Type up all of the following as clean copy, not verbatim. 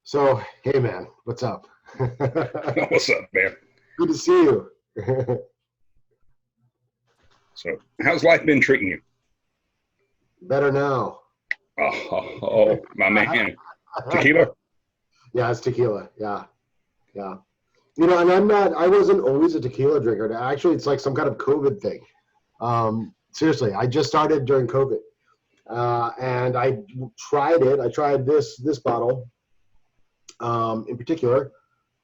So, hey man, what's up? What's up, man? Good to see you. So, how's life been treating you? Better now. My man. Tequila? Yeah, it's tequila. Yeah, yeah. And I wasn't always a tequila drinker. Actually, it's like some kind of COVID thing. Seriously, I just started during COVID. And I tried it. I tried this bottle in particular.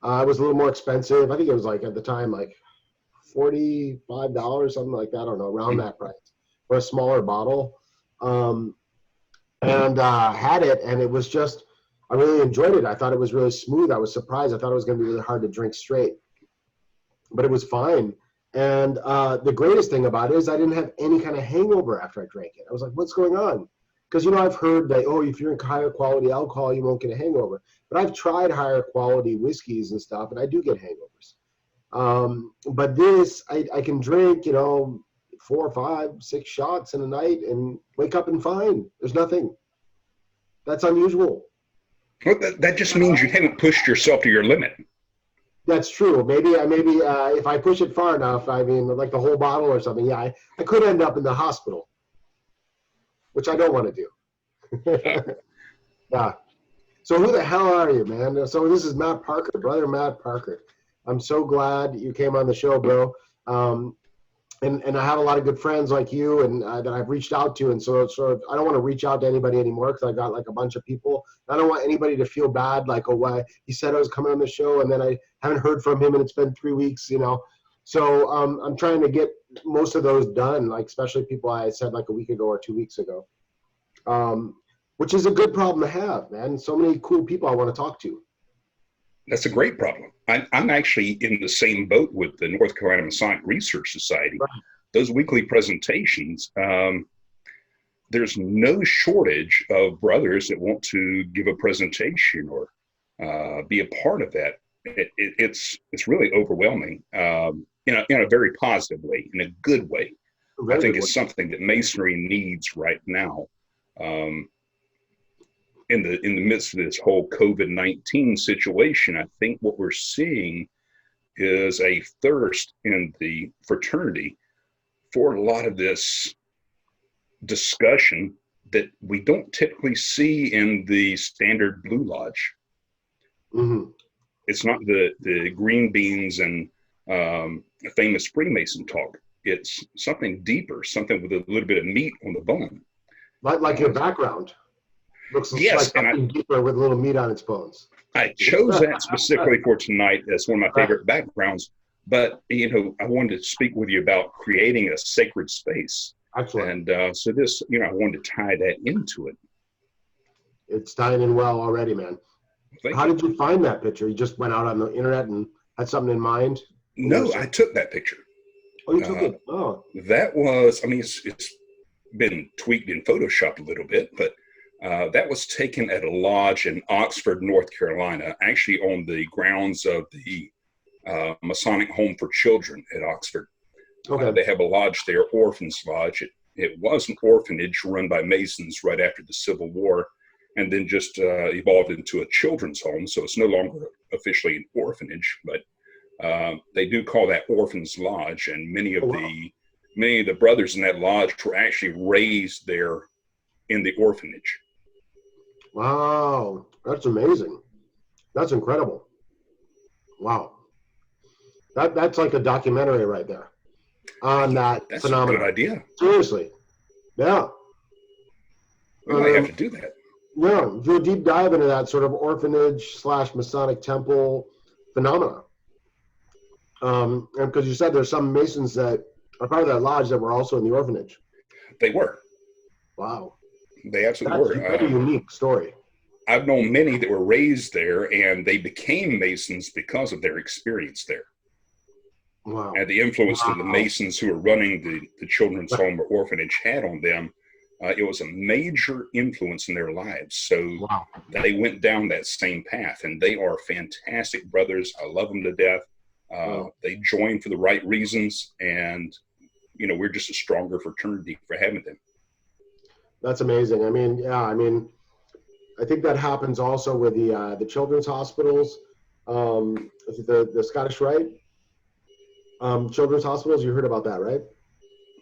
It was a little more expensive. I think it was like at the time like $45, something like that. I don't know, around that price for a smaller bottle. And had it, and it was just, I really enjoyed it. I thought it was really smooth. I was surprised. I thought it was going to be really hard to drink straight, but it was fine. And the greatest thing about it is I didn't have any kind of hangover after I drank it. I was like, what's going on? Because, I've heard that, oh, if you drink higher quality alcohol, you won't get a hangover. But I've tried higher quality whiskeys and stuff, and I do get hangovers. But this, I can drink, 4, 5, 6 shots in a night and wake up and fine. There's nothing. That's unusual. Well, that just means you haven't pushed yourself to your limit. That's true. Maybe if I push it far enough, I mean, like the whole bottle or something, yeah, I could end up in the hospital, which I don't want to do. Yeah. So who the hell are you, man? So this is Matt Parker, brother Matt Parker. I'm so glad you came on the show, bro. And I have a lot of good friends like you and that I've reached out to. And so I don't want to reach out to anybody anymore because I got like a bunch of people. I don't want anybody to feel bad, like, oh, why he said I was coming on the show and then I haven't heard from him and it's been 3 weeks, So I'm trying to get most of those done, like especially people I said like a week ago or 2 weeks ago, which is a good problem to have, man. So many cool people I want to talk to. That's a great problem. I'm actually in the same boat with the North Carolina Masonic Research Society. Right. Those weekly presentations, there's no shortage of brothers that want to give a presentation or be a part of that. It's really overwhelming in a very positive way, in a good way. I think it's something that Masonry needs right now. In the midst of this whole COVID-19 situation, I think what we're seeing is a thirst in the fraternity for a lot of this discussion that we don't typically see in the standard Blue Lodge. Mm-hmm. It's not the green beans and famous Freemason talk. It's something deeper, something with a little bit of meat on the bone. Like your background. Looks yes, like something deeper with a little meat on its bones. I chose that specifically for tonight as one of my favorite backgrounds. But, I wanted to speak with you about creating a sacred space. Excellent. And so this, I wanted to tie that into it. It's tying in well already, man. How did you find that picture? You just went out on the internet and had something in mind? No, I took that picture. Oh, you took it? Oh. That was, it's been tweaked in Photoshop a little bit, but that was taken at a lodge in Oxford, North Carolina, actually on the grounds of the Masonic Home for Children at Oxford. Okay. They have a lodge there, Orphans Lodge. It was an orphanage run by Masons right after the Civil War, and then just evolved into a children's home. So it's no longer officially an orphanage, but they do call that Orphans Lodge. And many of the brothers in that lodge were actually raised there in the orphanage. Wow, that's amazing. That's incredible. Wow. That's like a documentary right there on that that's phenomenon. That's a good idea. Seriously. Yeah. We might have to do that. Yeah, do a deep dive into that sort of orphanage / Masonic temple phenomena. And because you said there's some Masons that are part of that lodge that were also in the orphanage. They were. Wow. They absolutely were. That's a unique story. I've known many that were raised there, and they became Masons because of their experience there. Wow. And the influence that the Masons who were running the children's home or orphanage had on them, it was a major influence in their lives. So they went down that same path, and they are fantastic brothers. I love them to death. They joined for the right reasons, and, we're just a stronger fraternity for having them. That's amazing. I think that happens also with the children's hospitals, the Scottish Rite children's hospitals. You heard about that, right?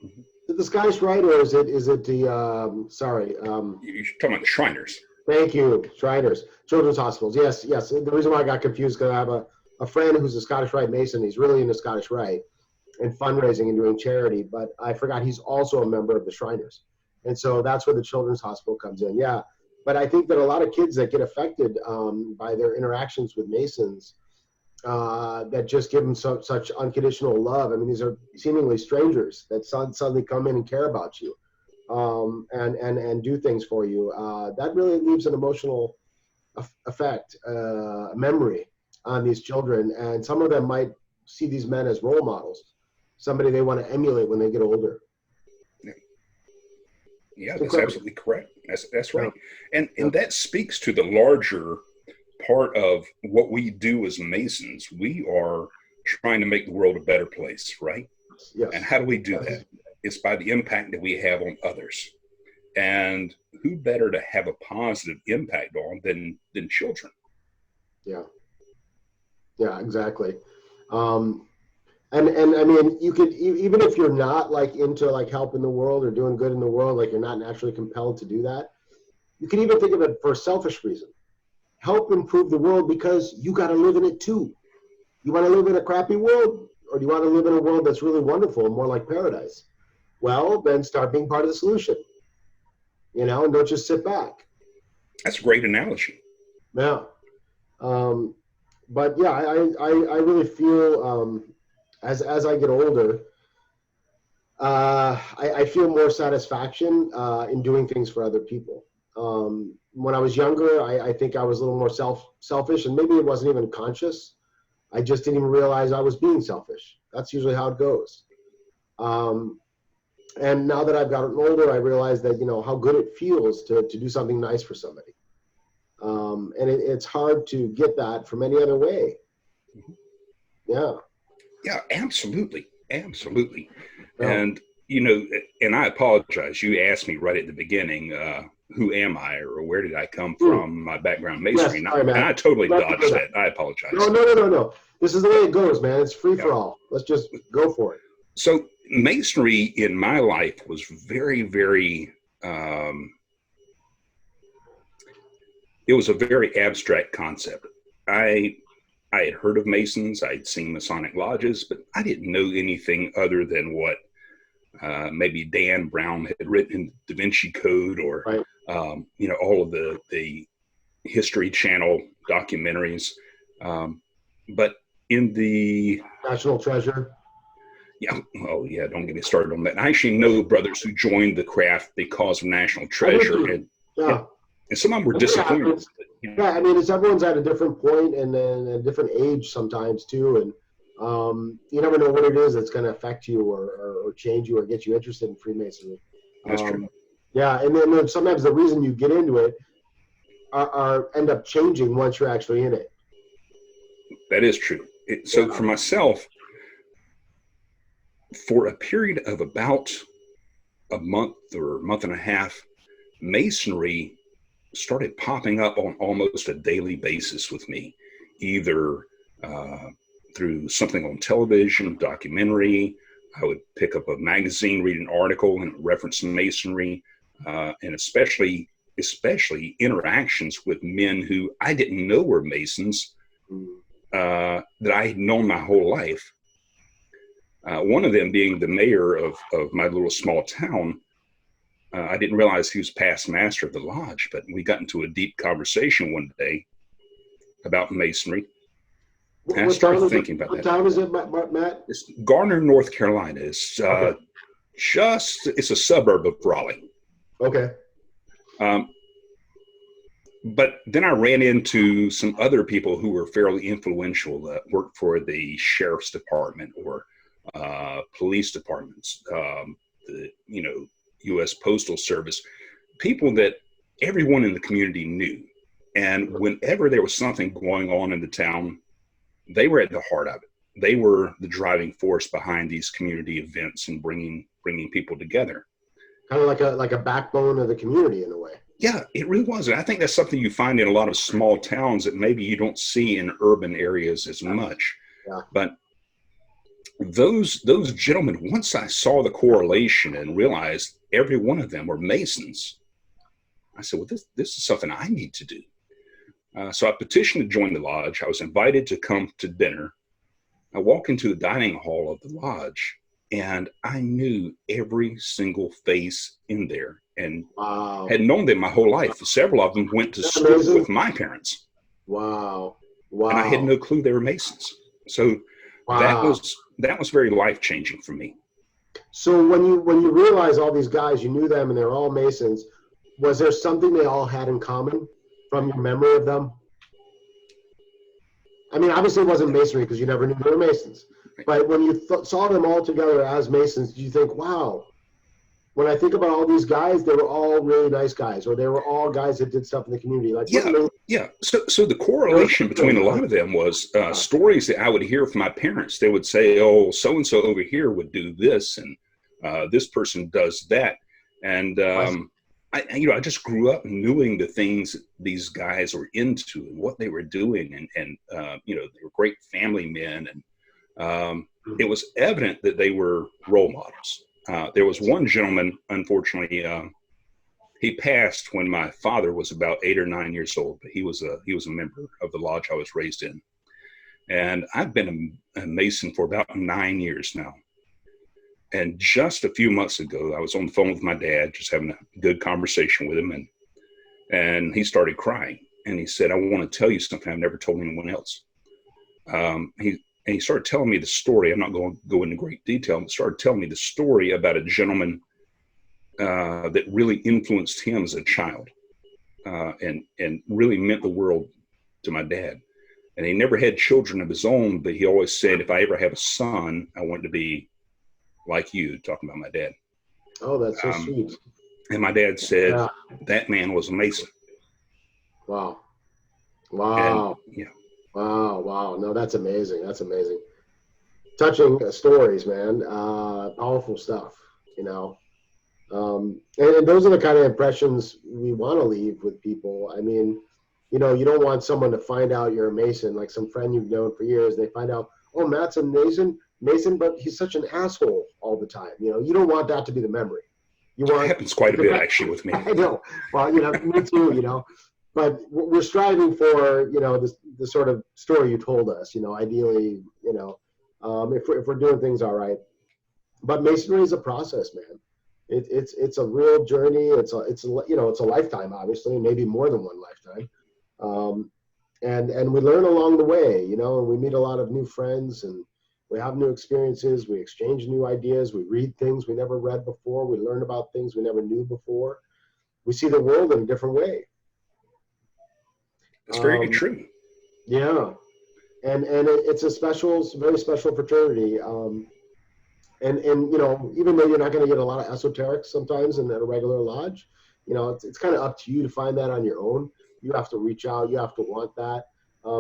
Mhm. Is it the Scottish Rite, or is it the sorry? You're talking about the Shriners. Thank you, Shriners Children's Hospitals. Yes, yes. The reason why I got confused because I have a friend who's a Scottish Rite Mason. He's really into Scottish Rite and fundraising and doing charity, but I forgot he's also a member of the Shriners, and so that's where the Children's Hospital comes in. Yeah, but I think that a lot of kids that get affected by their interactions with Masons that just give them such unconditional love. I mean, these are seemingly strangers that suddenly come in and care about you and do things for you. That really leaves an emotional effect, memory on these children. And some of them might see these men as role models, somebody they want to emulate when they get older. Yeah, that's absolutely correct. That's right. And that speaks to the larger part of what we do as Masons. We are trying to make the world a better place, right? Yes. And how do we do that? It's by the impact that we have on others. And who better to have a positive impact on than children? Yeah. Yeah, exactly. And I mean, you could, even if you're not like into like helping the world or doing good in the world, like you're not naturally compelled to do that, you can even think of it for a selfish reason. Help improve the world because you got to live in it too. You want to live in a crappy world, or do you want to live in a world that's really wonderful and more like paradise? Well, then start being part of the solution, and don't just sit back. That's a great analogy. Yeah. But yeah, I really feel as I get older, I feel more satisfaction in doing things for other people. When I was younger, I think I was a little more selfish, and maybe it wasn't even conscious. I just didn't even realize I was being selfish. That's usually how it goes. And now that I've gotten older, I realize that, how good it feels to do something nice for somebody. And it's hard to get that from any other way. Yeah. Yeah, absolutely. Absolutely. Yeah. And, and I apologize. You asked me right at the beginning, who am I or where did I come from, my background masonry. Yes, sorry, and I totally dodged that. I apologize. No. This is the way it goes, man. It's free for all. Let's just go for it. So masonry in my life was very, very, it was a very abstract concept. I had heard of Masons. I'd seen Masonic lodges, but I didn't know anything other than what maybe Dan Brown had written in Da Vinci Code or, right. All of the History Channel documentaries. But in the National Treasure. Yeah. Oh, yeah. Don't get me started on that. I actually know brothers who joined the craft because of National Treasure. And some of them were disappointed. Yeah, I mean, everyone's at a different point and then a different age sometimes too. And you never know what it is that's going to affect you or change you or get you interested in Freemasonry. That's true. Yeah, and then sometimes the reason you get into it end up changing once you're actually in it. That is true. So for myself, for a period of about a month or a month and a half, Masonry started popping up on almost a daily basis with me, either through something on television, documentary. I would pick up a magazine, read an article and reference Masonry, and especially interactions with men who I didn't know were Masons, that I had known my whole life. One of them being the mayor of my little small town. I didn't realize he was past master of the lodge, but we got into a deep conversation one day about Masonry. And I started thinking about that. What town is it, Matt? It's Garner, North Carolina. It's it's a suburb of Raleigh. Okay. But then I ran into some other people who were fairly influential that worked for the sheriff's department or police departments, the U.S. Postal Service, people that everyone in the community knew. And whenever there was something going on in the town, they were at the heart of it. They were the driving force behind these community events and bringing people together. Kind of like a backbone of the community in a way. Yeah, it really was. And I think that's something you find in a lot of small towns that maybe you don't see in urban areas as much. Yeah. But those gentlemen, once I saw the correlation and realized every one of them were Masons, I said, well, this is something I need to do. So I petitioned to join the lodge. I was invited to come to dinner. I walk into the dining hall of the lodge, and I knew every single face in there and Wow. had known them my whole life. Several of them went to That's school amazing. with my parents, Wow. and I had Wow. no clue they were Masons. So that Wow. was very life-changing for me. So when you realize all these guys, you knew them and they're all Masons, was there something they all had in common from your memory of them? I mean, obviously it wasn't Masonry because you never knew they were Masons. But when you saw them all together as Masons, did you think, wow, when I think about all these guys, they were all really nice guys, or they were all guys that did stuff in the community? Like, Yeah. So the correlation between a lot of them was stories that I would hear from my parents. They would say, "Oh, so and so over here would do this, and this person does that." And I just grew up knowing the things these guys were into and what they were doing, and they were great family men, and it was evident that they were role models. There was one gentleman, unfortunately, he passed when my father was about 8 or 9 years old, but he was a member of the lodge I was raised in. And I've been a Mason for about 9 years now. And just a few months ago, I was on the phone with my dad, just having a good conversation with him, and he started crying. And he said, "I want to tell you something I've never told anyone else." He started telling me the story. I'm not going to go into great detail, but started telling me the story about a gentleman that really influenced him as a child, and really meant the world to my dad. And he never had children of his own, but he always said, "If I ever have a son, I want it to be like you," talking about my dad. Oh, that's so sweet. And my dad said, Yeah. "That man was a Mason." Wow. And Wow. yeah, Wow. Wow. No, that's amazing. That's amazing. Touching stories, man. Powerful stuff, you know. And those are the kind of impressions we want to leave with people. I mean, you don't want someone to find out you're a Mason, like some friend you've known for years. They find out, oh, Matt's a Mason, but he's such an asshole all the time. You don't want that to be the memory. You it want happens quite a bit actually with me. I know. Well, me too. But we're striving for, the sort of story you told us. Ideally, if we're doing things all right. But Masonry is a process, man. It's a real journey. It's a lifetime, obviously, maybe more than one lifetime. And we learn along the way, and we meet a lot of new friends, and we have new experiences. We exchange new ideas. We read things we never read before. We learn about things we never knew before. We see the world in a different way. It's very true. Yeah, and it's very special fraternity. And even though you're not going to get a lot of esoterics sometimes in a regular lodge, it's kind of up to you to find that on your own. You have to reach out. You have to want that.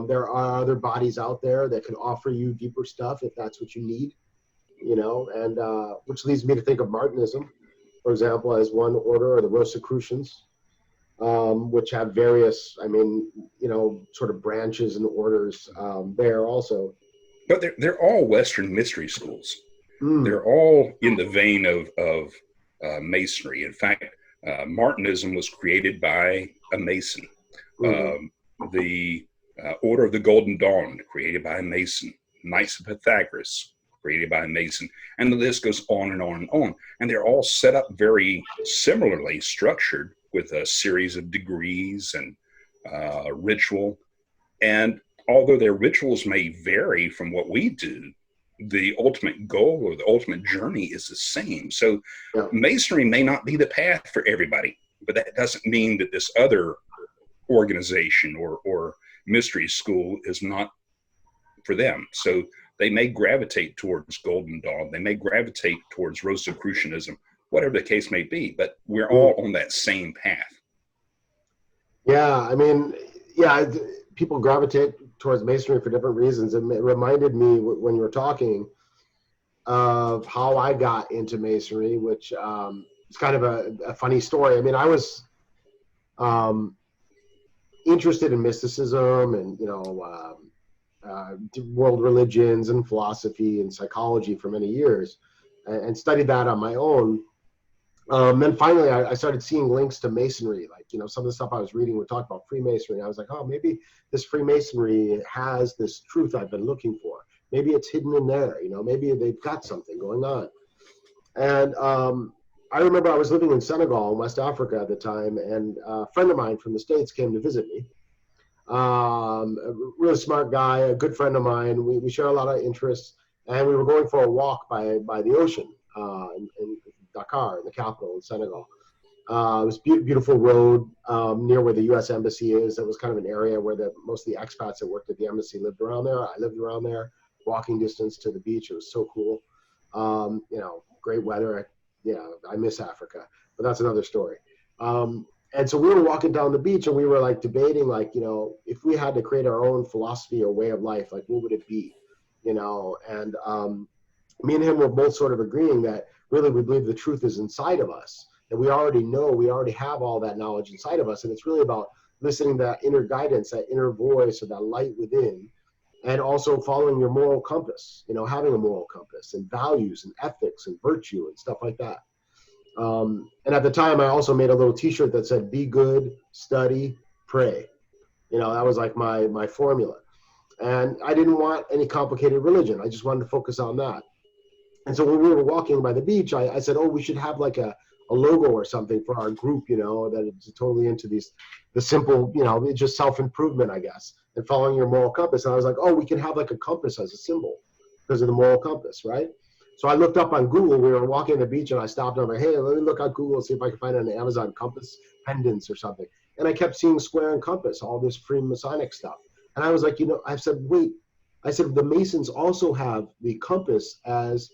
There are other bodies out there that can offer you deeper stuff if that's what you need. And which leads me to think of Martinism, for example, as one order, or the Rosicrucians, which have various, sort of branches and orders there also. But they're all Western mystery schools. Mm. They're all in the vein of Masonry. In fact, Martinism was created by a Mason. Mm-hmm. The Order of the Golden Dawn, created by a Mason. Knights of Pythagoras, created by a Mason. And the list goes on and on and on. And they're all set up very similarly structured with a series of degrees and ritual. And although their rituals may vary from what we do, the ultimate goal or the ultimate journey is the same. So Yeah. Masonry may not be the path for everybody, but that doesn't mean that this other organization or mystery school is not for them. So they may gravitate towards Golden Dawn. They may gravitate towards Rosicrucianism, whatever the case may be, but we're all on that same path. Yeah, people gravitate towards Masonry for different reasons. It reminded me when you were talking of how I got into Masonry, which is kind of a funny story. I interested in mysticism and, world religions and philosophy and psychology for many years, and studied that on my own. Then finally, I started seeing links to Masonry, like, some of the stuff I was reading would talk about Freemasonry. I was like, oh, maybe this Freemasonry has this truth I've been looking for. Maybe it's hidden in there, maybe they've got something going on. And I remember I was living in Senegal, West Africa at the time, and a friend of mine from the States came to visit me. A really smart guy, a good friend of mine. We share a lot of interests, and we were going for a walk by the ocean in Dakar, in the capital in Senegal. It was a beautiful road near where the U.S. Embassy is. It was kind of an area where most of the expats that worked at the embassy lived around there. I lived around there, walking distance to the beach. It was so cool. Great weather. I miss Africa, but that's another story. And so we were walking down the beach and we were like debating, like, if we had to create our own philosophy or way of life, like what would it be? And me and him were both sort of agreeing that really we believe the truth is inside of us. And we already have all that knowledge inside of us. And it's really about listening to that inner guidance, that inner voice, or that light within, and also following your moral compass, having a moral compass and values and ethics and virtue and stuff like that. And at the time, I also made a little T-shirt that said, "Be good, study, pray." That was like my formula. And I didn't want any complicated religion. I just wanted to focus on that. And so when we were walking by the beach, I said, oh, we should have like a logo or something for our group, that is totally into the simple, just self-improvement, I guess, and following your moral compass. And I was like, oh, we can have like a compass as a symbol because of the moral compass, right? So I looked up on Google. We were walking on the beach and I stopped and I'm like, hey, let me look on Google and see if I can find an Amazon compass pendants or something. And I kept seeing square and compass, all this free Masonic stuff. And I was like, I said, wait, the Masons also have the compass as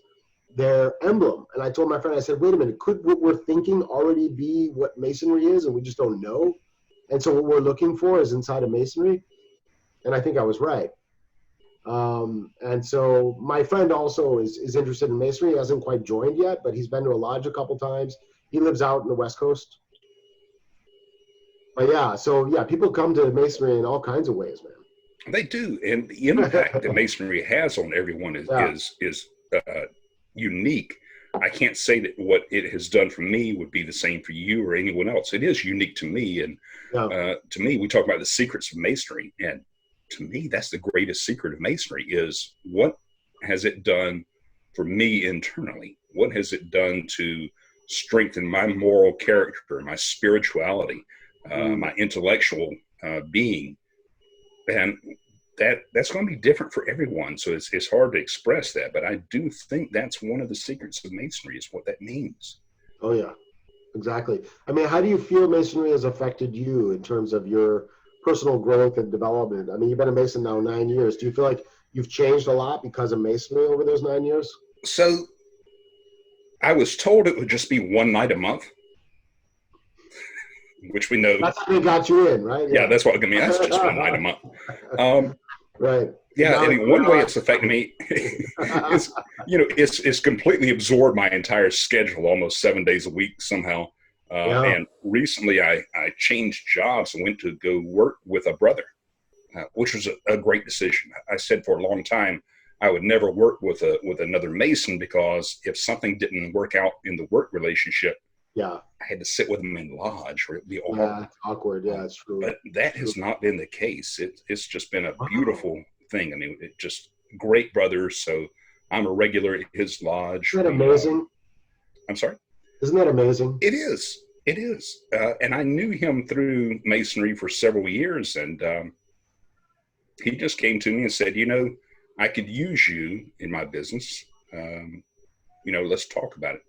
their emblem. And I told my friend, I said, wait a minute, could what we're thinking already be what Masonry is and we just don't know? And so what we're looking for is inside of Masonry. And I think I was right. And so my friend also is interested in Masonry. He hasn't quite joined yet, but he's been to a lodge a couple times. He lives out in the West Coast. But people come to Masonry in all kinds of ways, man. They do, and the impact that Masonry has on everyone is unique. I can't say that what it has done for me would be the same for you or anyone else. It is unique to me, and to me, we talk about the secrets of Masonry, and to me, that's the greatest secret of Masonry is what has it done for me internally? What has it done to strengthen my moral character, my spirituality, my intellectual being? And that's going to be different for everyone. So it's hard to express that, but I do think that's one of the secrets of Masonry is what that means. Oh yeah, exactly. I mean, how do you feel Masonry has affected you in terms of your personal growth and development? I mean, you've been a Mason now 9 years. Do you feel like you've changed a lot because of Masonry over those 9 years? So I was told it would just be one night a month, which we know. That's how they got you in, right? Yeah, that's what I mean. That's just one night a month. Right. Yeah, now, I mean, one way it's affected me is, it's completely absorbed my entire schedule, almost 7 days a week somehow. And recently I changed jobs and went to go work with a brother, which was a great decision. I said for a long time, I would never work with another Mason because if something didn't work out in the work relationship, I had to sit with them in lodge or it'd be awkward. Yeah, it's true. But that has not been the case. It's just been a beautiful thing. I mean, it just great brothers. So I'm a regular at his lodge. Isn't that amazing? I'm sorry? Isn't that amazing? It is. It is. And I knew him through Masonry for several years. And he just came to me and said, I could use you in my business. Let's talk about it.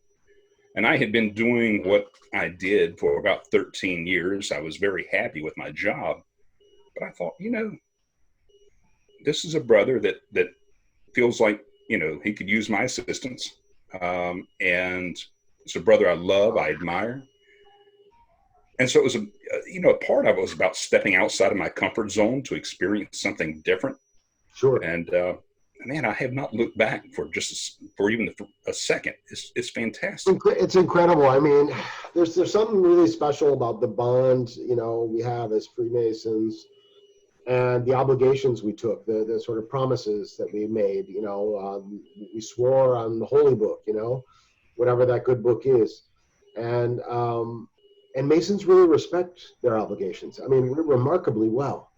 And I had been doing what I did for about 13 years. I was very happy with my job. But I thought, this is a brother that feels like, he could use my assistance. And it's a brother I love, I admire. And so it was a part of it was about stepping outside of my comfort zone to experience something different. Sure. And man, I have not looked back for for even a second. It's fantastic. It's incredible. I mean, there's something really special about the bond, we have as Freemasons, and the obligations we took, the sort of promises that we made. We swore on the holy book, whatever that good book is, and Masons really respect their obligations. I mean, remarkably well.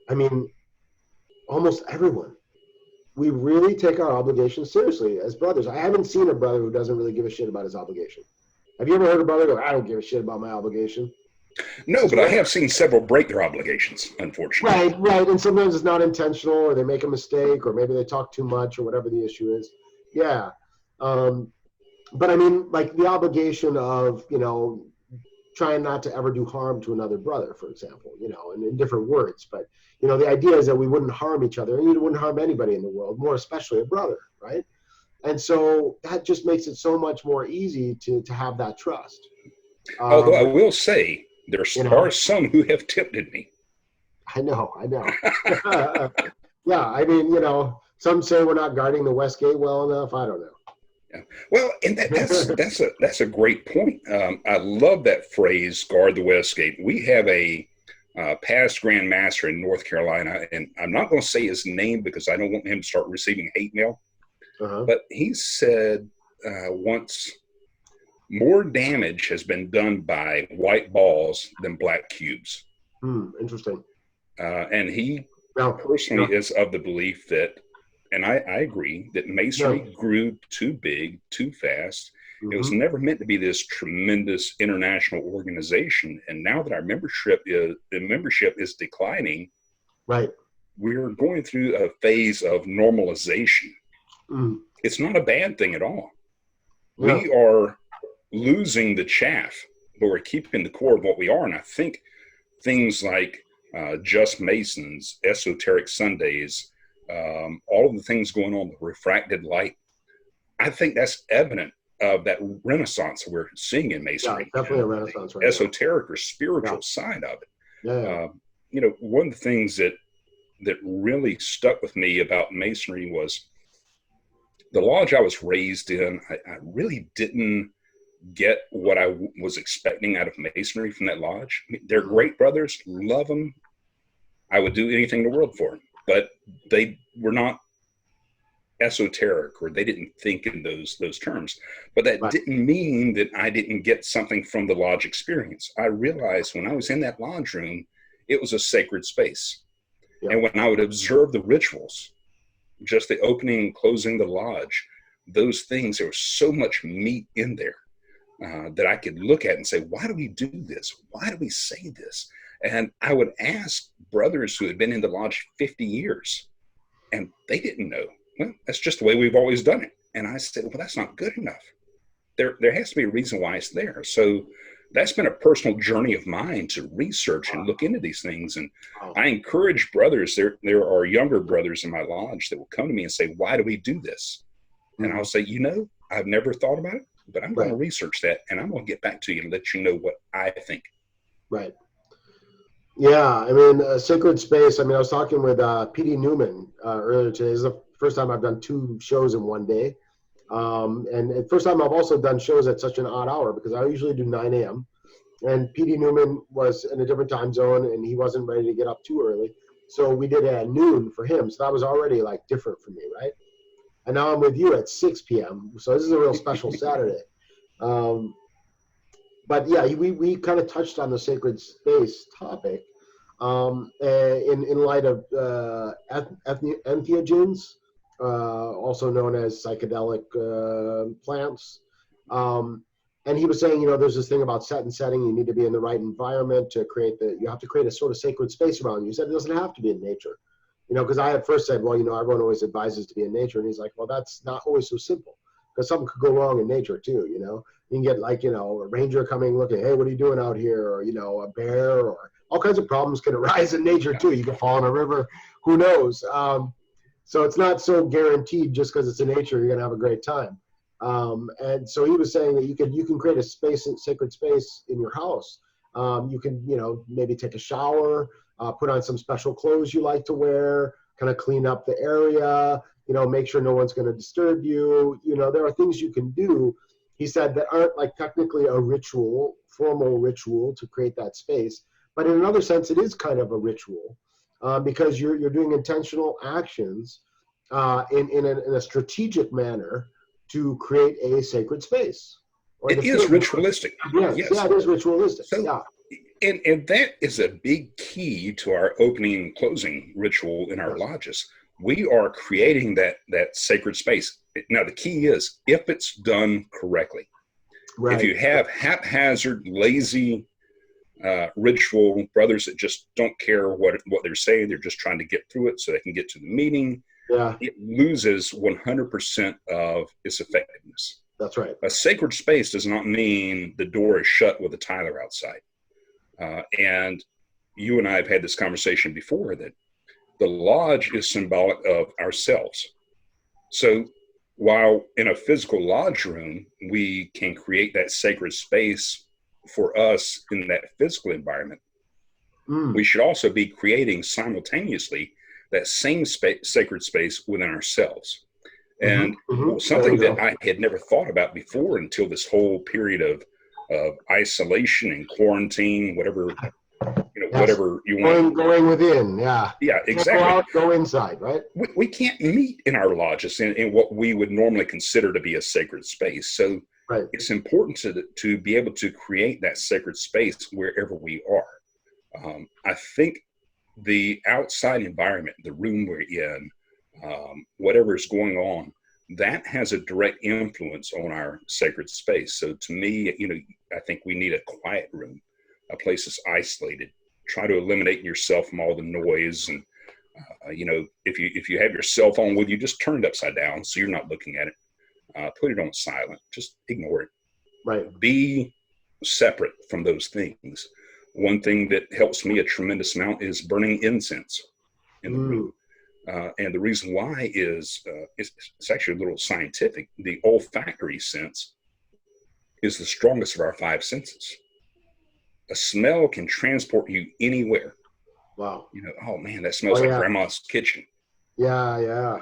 I mean, almost everyone. We really take our obligations seriously as brothers. I haven't seen a brother who doesn't really give a shit about his obligation. Have you ever heard a brother go, I don't give a shit about my obligation? No, but I have seen several break their obligations, unfortunately. Right. And sometimes it's not intentional, or they make a mistake, or maybe they talk too much, or whatever the issue is. Yeah. But I mean, like the obligation of, trying not to ever do harm to another brother, for example, and in different words. But, the idea is that we wouldn't harm each other, and you wouldn't harm anybody in the world, more especially a brother, right? And so that just makes it so much more easy to have that trust. Although I will say, there are some who have tempted me. I know. Yeah, I mean, some say we're not guarding the West Gate well enough. I don't know. Yeah. Well, and that's a great point. I love that phrase, guard the West Gate. We have a past Grand Master in North Carolina, and I'm not going to say his name because I don't want him to start receiving hate mail. But he said once, more damage has been done by white balls than black cubes. Interesting. And he personally is of the belief that, and I agree, that Masonry grew too big, too fast. It was never meant to be this tremendous international organization. And now that our membership is declining, right, we're going through a phase of normalization. It's not a bad thing at all. Yeah. We are losing the chaff, but we're keeping the core of what we are. And I think things like Just Masons, Esoteric Sundays, all of the things going on with Refracted Light, I think that's evident of that renaissance we're seeing in Masonry. Yeah, definitely a renaissance right esoteric or spiritual side of it. One of the things that really stuck with me about Masonry was the lodge I was raised in. I really didn't get what I was expecting out of Masonry from that lodge. I mean, they're great brothers, love them. I would do anything in the world for them, but they were not esoteric, or they didn't think in those terms. But that didn't mean that I didn't get something from the lodge experience. I realized when I was in that lodge room, it was a sacred space. And when I would observe the rituals, just the opening and closing the lodge, those things, there was so much meat in there that I could look at and say, why do we do this? Why do we say this? And I would ask brothers who had been in the lodge 50 years, and they didn't know. Well, that's just the way we've always done it. And I said, well, that's not good enough. There has to be a reason why it's there. So that's been a personal journey of mine to research and look into these things. And I encourage brothers, there are younger brothers in my lodge that will come to me and say, why do we do this? And I'll say, I've never thought about it, but I'm going to research that, and I'm going to get back to you and let you know what I think. Right. Yeah, I mean, sacred space. I mean, I was talking with P.D. Newman earlier today. This is the first time I've done 2 shows in one day. And the first time I've also done shows at such an odd hour, because I usually do 9 a.m. And P.D. Newman was in a different time zone, and he wasn't ready to get up too early. So we did it at noon for him. So that was already like different for me, right? And now I'm with you at 6 p.m. So this is a real special Saturday. But yeah, we kind of touched on the sacred space topic in light of entheogens, also known as psychedelic plants. And he was saying, there's this thing about set and setting. You need to be in the right environment to you have to create a sort of sacred space around you. He said it doesn't have to be in nature. Because I at first said, well, everyone always advises to be in nature. And he's like, well, that's not always so simple, because something could go wrong in nature too. You can get like, a ranger coming looking, hey, what are you doing out here? Or, a bear, or all kinds of problems can arise in nature too. You can fall in a river, who knows? So it's not so guaranteed just because it's in nature, you're going to have a great time. And so he was saying that you can create a sacred space in your house. You can, maybe take a shower, put on some special clothes you like to wear, kind of clean up the area, make sure no one's going to disturb you. There are things you can do, he said, that aren't like technically a ritual, formal ritual to create that space. But in another sense, it is kind of a ritual because you're doing intentional actions in a strategic manner to create a sacred space. It is ritualistic. Yes. Yeah, it is ritualistic. So, yeah. And that is a big key to our opening and closing ritual in our lodges. We are creating that sacred space. Now, the key is if it's done correctly. Right. If you have haphazard, lazy ritual brothers that just don't care what they're saying, they're just trying to get through it so they can get to the meeting, it loses 100% of its effectiveness. That's right. A sacred space does not mean the door is shut with a tiler outside. And you and I have had this conversation before that the lodge is symbolic of ourselves. So while in a physical lodge room, we can create that sacred space for us in that physical environment, we should also be creating simultaneously that same sacred space within ourselves. And something that I had never thought about before until this whole period of isolation and quarantine, whatever you want. Going within, yeah, exactly. Go out, go inside, right? We can't meet in our lodges in what we would normally consider to be a sacred space. So it's important to be able to create that sacred space wherever we are. I think the outside environment, the room we're in, whatever is going on, that has a direct influence on our sacred space. So to me, I think we need a quiet room, a place that's isolated. Try to eliminate yourself from all the noise. And, if you have your cell phone with you, just turn it upside down so you're not looking at it. Put it on silent. Just ignore it. Right. Be separate from those things. One thing that helps me a tremendous amount is burning incense in the room. And the reason why is it's actually a little scientific. The olfactory sense is the strongest of our five senses. A smell can transport you anywhere. Wow. Oh man, that smells like grandma's kitchen. Yeah.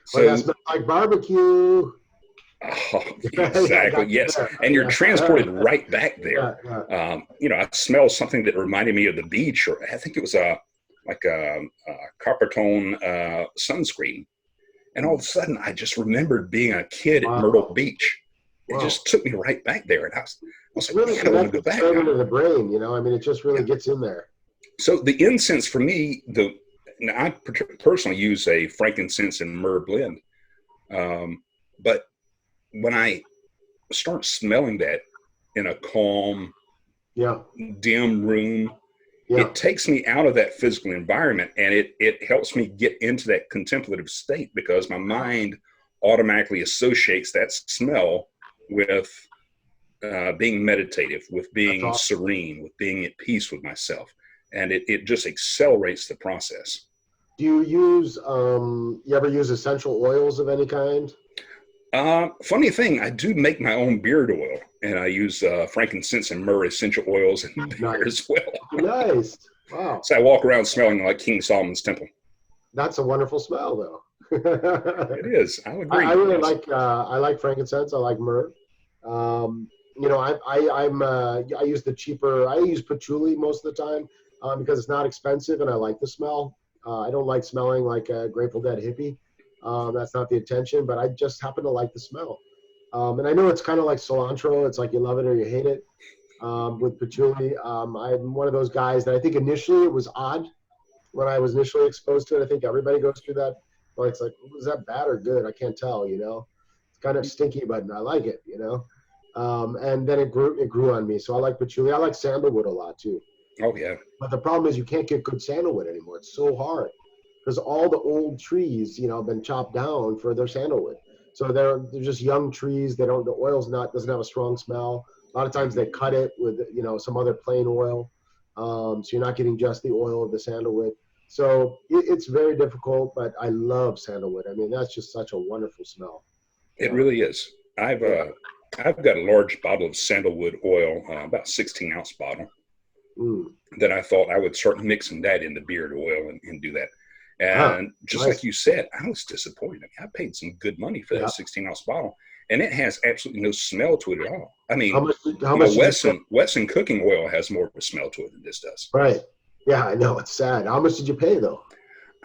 So that smells like barbecue. Oh, exactly. Yes. And you're transported right back there. I smelled something that reminded me of the beach, or I think it was a Coppertone sunscreen. And all of a sudden, I just remembered being a kid at Myrtle Beach. It just took me right back there. And I was like, really connected to the brain, it just really gets in there. So the incense for me, I personally use a frankincense and myrrh blend. But when I start smelling that in a calm, dim room, it takes me out of that physical environment, and it helps me get into that contemplative state because my mind automatically associates that smell with being meditative, with being serene, with being at peace with myself. And it just accelerates the process. Do you use, you ever use essential oils of any kind? Funny thing, I do make my own beard oil, and I use frankincense and myrrh essential oils in there as well. Nice. Wow. So I walk around smelling like King Solomon's temple. That's a wonderful smell, though. It is. I'll agree. I really like frankincense. I like myrrh. I use the cheaper. I use patchouli most of the time because it's not expensive, and I like the smell. I don't like smelling like a Grateful Dead hippie. That's not the intention, but I just happen to like the smell. And I know it's kind of like cilantro. It's like you love it or you hate it. With patchouli, I'm one of those guys that I think initially it was odd when I was initially exposed to it. I think everybody goes through that. Well, it's like, was that bad or good? I can't tell, It's kind of stinky, but I like it, And then it grew on me. So I like patchouli. I like sandalwood a lot too. Oh, yeah. But the problem is you can't get good sandalwood anymore. It's so hard. Because all the old trees, have been chopped down for their sandalwood. So they're just young trees. The oil's doesn't have a strong smell. A lot of times they cut it with, some other plain oil. So you're not getting just the oil of the sandalwood. So it's very difficult, but I love sandalwood. That's just such a wonderful smell. It really is. I've got a large bottle of sandalwood oil, about 16-ounce bottle, that I thought I would start mixing that in the beard oil and do that. Ah, And just nice. like you said, I was disappointed. I paid some good money for that Yeah. 16-ounce bottle, and it has absolutely no smell to it at all. I How mean, much? How much did you pay? Wesson cooking oil has more of a smell to it than this does. Right. Yeah, I know. It's sad. How much did you pay though?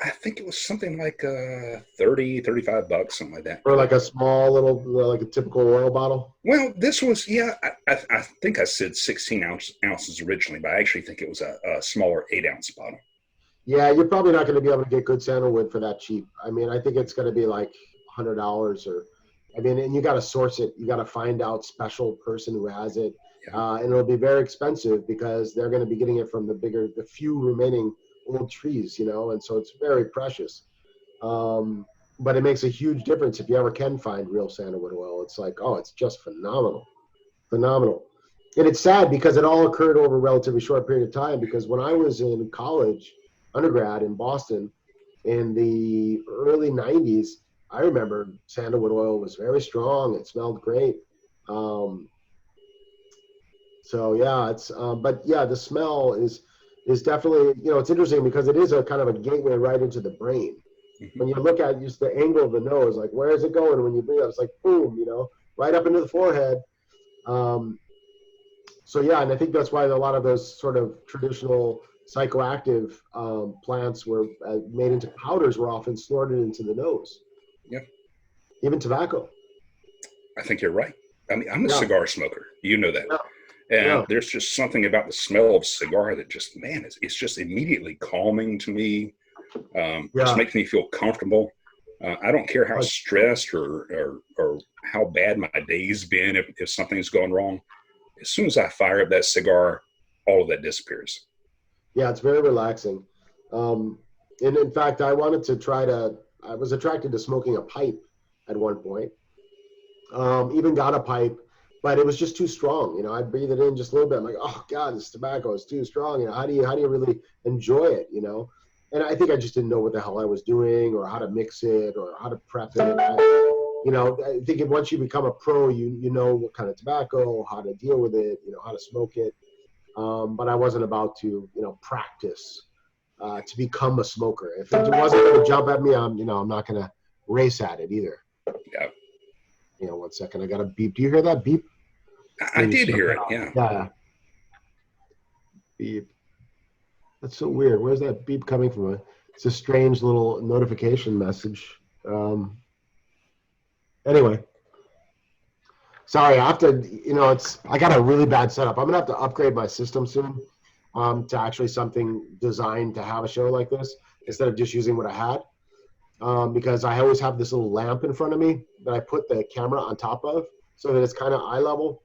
I think it was something like 30, $35, something like that. For like a small little, like a typical oil bottle? Well, this was, yeah, I think I said 16 ounces originally, but I actually think it was a smaller 8-ounce bottle. Yeah, you're probably not going to be able to get good sandalwood for that cheap. I mean, I think it's going to be like $100 or, I mean, and you got to source it. You got to find out special person who has it. Yeah. And it'll be very expensive because they're going to be getting it from the few remaining old trees, you know, and so it's very precious. Um, but it makes a huge difference if you ever can find real sandalwood oil. It's like, oh, it's just phenomenal, phenomenal. And it's sad because it all occurred over a relatively short period of time. Because when I was in college, undergrad in Boston in the early 90s, I remember sandalwood oil was very strong. It smelled great. Um, so yeah, it's but yeah, the smell is definitely, you know, it's interesting because it is a kind of a gateway right into the brain. Mm-hmm. When you look at just the angle of the nose, like where is it going? When you breathe, it's like boom, you know, right up into the forehead. Um, so yeah, and I think that's why a lot of those sort of traditional psychoactive plants were made into powders were often snorted into the nose. Yeah, Even tobacco. I think you're right. I mean, I'm a Yeah, cigar smoker. You know that. yeah, And yeah, there's just something about the smell of cigar that just, man, it's just immediately calming to me. Just yeah. makes me feel comfortable. I don't care how Like, stressed or how bad my day's been if something's gone wrong. As soon as I fire up that cigar, all of that disappears. yeah, it's very relaxing. Um, and in fact, I was attracted to smoking a pipe at one point. Even got a pipe, but it was just too strong. You know, I'd breathe it in just a little bit. I'm like, oh God, this tobacco is too strong. You know, how do you really enjoy it? You know, and I think I just didn't know what the hell I was doing or how to mix it or how to prep it. You know, I think once you become a pro, you know what kind of tobacco, how to deal with it, you know, how to smoke it. But I wasn't about to, you know, practice to become a smoker. If it wasn't going to jump at me, I'm not going to race at it either. Yeah, You know, one second, I got a beep. Do you hear that beep? I Maybe did shut hear that it. off. Yeah. Yeah, beep. That's so weird. Where's that beep coming from? It's a strange little notification message. Anyway, sorry. I have to. You know, I got a really bad setup. I'm gonna have to upgrade my system soon to actually something designed to have a show like this instead of just using what I had. Because I always have this little lamp in front of me that I put the camera on top of so that it's kind of eye level.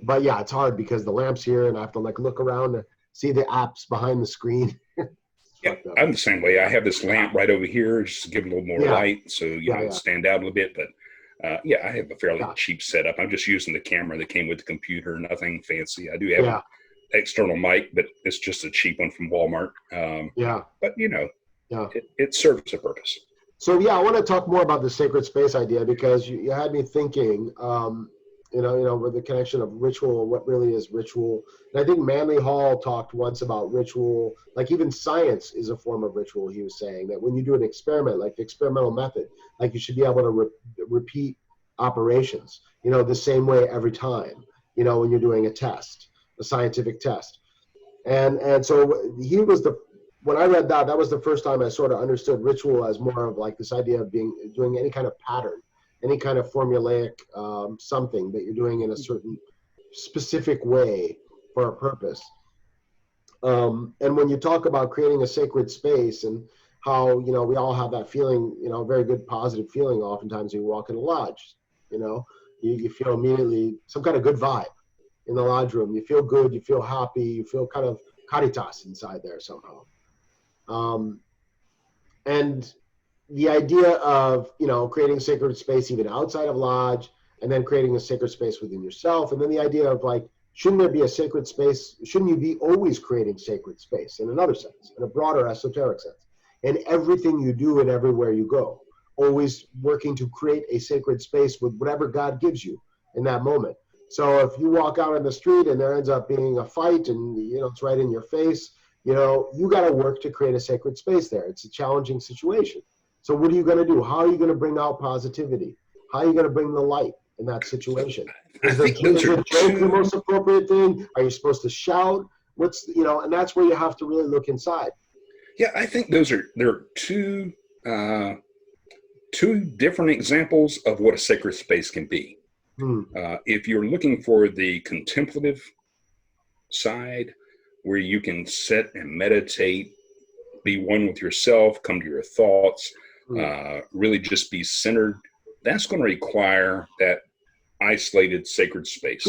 But yeah, it's hard because the lamp's here and I have to like look around to see the apps behind the screen. It's Yeah, fucked up. I'm the same way. I have this lamp right over here, just to give it a little more Yeah, light, so yeah, yeah, stand out a little bit. But yeah, I have a fairly yeah, cheap setup. I'm just using the camera that came with the computer, nothing fancy. I do have an yeah, external mic, but it's just a cheap one from Walmart. yeah, But yeah. it serves a purpose. So yeah, I want to talk more about the sacred space idea because you had me thinking, with the connection of ritual, what really is ritual. And I think Manly Hall talked once about ritual, like even science is a form of ritual. He was saying that when you do an experiment, like the experimental method, like you should be able to repeat operations, you know, the same way every time, you know, when you're doing a test, a scientific test. And so he was the when I read that, that was the first time I sort of understood ritual as more of like this idea of doing any kind of pattern, any kind of formulaic something that you're doing in a certain specific way for a purpose. And when you talk about creating a sacred space and how, you know, we all have that feeling, you know, very good positive feeling oftentimes when you walk in a lodge, you know, you feel immediately some kind of good vibe in the lodge room. You feel good, you feel happy, you feel kind of caritas inside there somehow. Um, and the idea of, you know, creating sacred space even outside of lodge and then creating a sacred space within yourself. And then the idea of like, shouldn't there be a sacred space? Shouldn't you be always creating sacred space in another sense, in a broader esoteric sense? In everything you do and everywhere you go, always working to create a sacred space with whatever God gives you in that moment. So if you walk out in the street and there ends up being a fight and, you know, it's right in your face, you know, you got to work to create a sacred space there. It's a challenging situation. So what are you going to do? How are you going to bring out positivity? How are you going to bring the light in that situation? I think those Is are the joke the two. most appropriate thing? Are you supposed to shout? What's, you know, and that's where you have to really look inside. Yeah, I think they're two different examples of what a sacred space can be. If you're looking for the contemplative side, where you can sit and meditate, be one with yourself, come to your thoughts, really just be centered, that's going to require that isolated sacred space.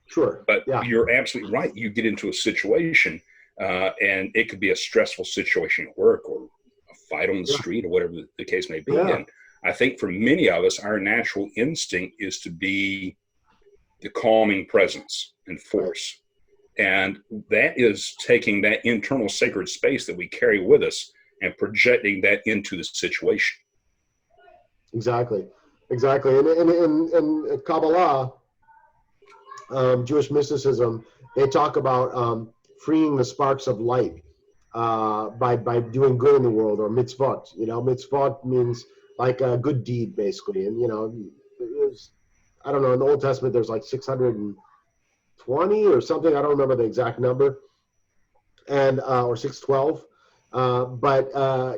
Sure. But yeah. You're absolutely right. You get into a situation, and it could be a stressful situation at work or a fight on the street or whatever the case may be. And I think for many of us, our natural instinct is to be the calming presence and force. And that is taking that internal sacred space that we carry with us and projecting that into the situation. Exactly. And in Kabbalah, Jewish mysticism, they talk about freeing the sparks of light by doing good in the world, or mitzvot. You know, mitzvot means like a good deed, basically. And, you know, there's, I don't know, in the Old Testament, there's like 620 or something. I don't remember the exact number, and or 612. But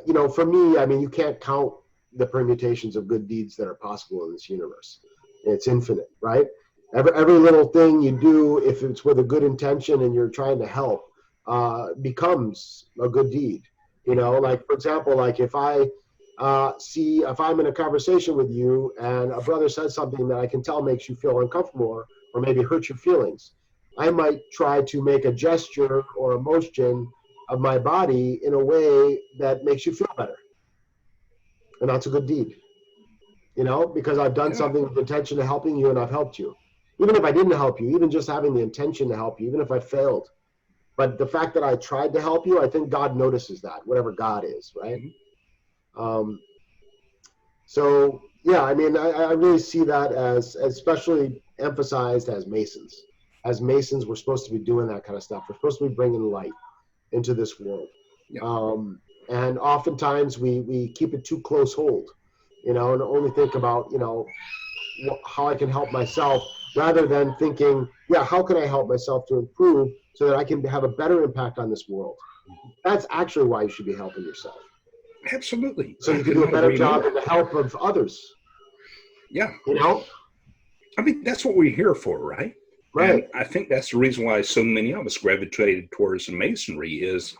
you know, for me, I mean, you can't count the permutations of good deeds that are possible in this universe. It's infinite, right? Every little thing you do, if it's with a good intention and you're trying to help, becomes a good deed. You know, like, for example, like if if I'm in a conversation with you and a brother says something that I can tell makes you feel uncomfortable or maybe hurt your feelings, I might try to make a gesture or a motion of my body in a way that makes you feel better. And that's a good deed, you know, because I've done something with the intention of helping you and I've helped you. Even if I didn't help you, even just having the intention to help you, even if I failed. But the fact that I tried to help you, I think God notices that, whatever God is, right? So, yeah, I mean, I really see that as especially emphasized as Masons. As Masons, we're supposed to be doing that kind of stuff. We're supposed to be bringing light into this world. And oftentimes we keep it too close hold, you know, and only think about, you know, how I can help myself rather than thinking, how can I help myself to improve so that I can have a better impact on this world? That's actually why you should be helping yourself. Absolutely. So you can do a better job in the help of others. Yeah. You know? I mean, that's what we're here for, right? Right. And I think that's the reason why so many of us gravitated towards the Masonry is,